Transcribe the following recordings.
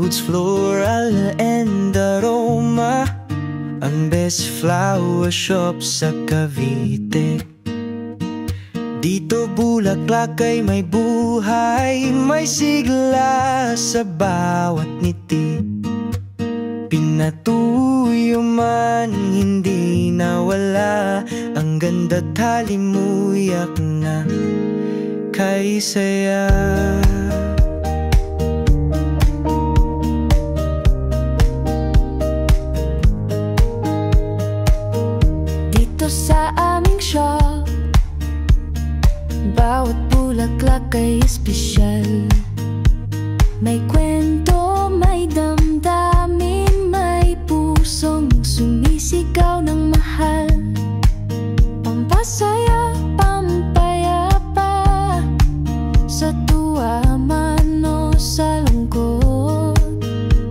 roots, floral and aroma. Ang best flower shop sa Cavite. Dito bulaklak ay may buhay, may sigla sa bawat ngiti. Pinatuyo man hindi nawala, ang ganda't halimuyak na kay saya. Dito sa aming shop, bawat bulaklak ay espesyal. May kwento, may damdamin, may pusong sumisigaw ng mahal. Pampasaya, pampayapa, sa tuwa man o sa lungkot.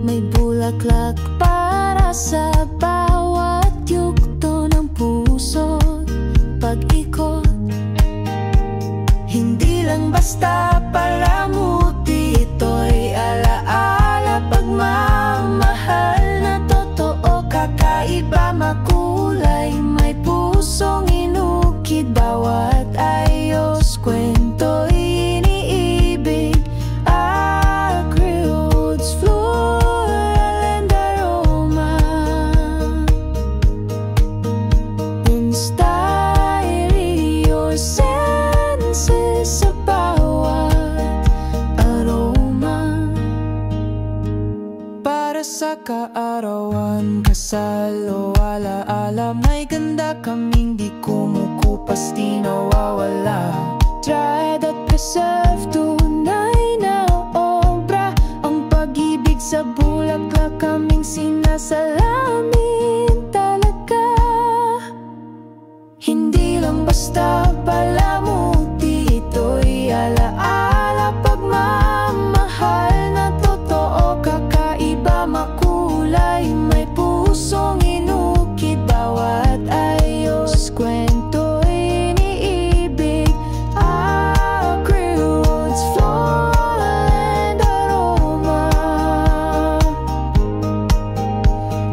May bulaklak para sa bawat yugto ng puso. Pag-ikot, hindi lang basta palamuti, ito'y alaala, pagmamahal na totoo, kakaiba, makulay, may pusong inukit, bawat ayos, kwento'y iniibig. Acrylics, floral and aroma, inspire your senses sa bawat aroma. Para sa kaarawan, kasal o alaala, may ganda kaming di kumukupas, di nawawala. Dried at preserved, tunay na obra. Ang pag-ibig sa bulaklak kaming sinasalamin talaga. Hindi lang basta palamuti, ito'y alaala, pagmamahal na totoo, kakaiba, makulay, may pusong inukit, bawat ayos, kwento'y iniibig. Acrylics, floral and aroma,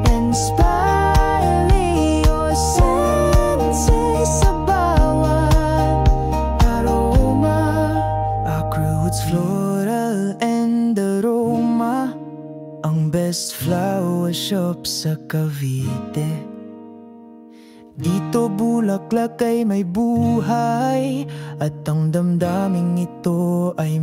inspire your senses sa bawat aroma. Acrylics, floral and aroma, ang best flower shop sa Cavite. Dito bulaklak ay may buhay, at ang damdaming ito ay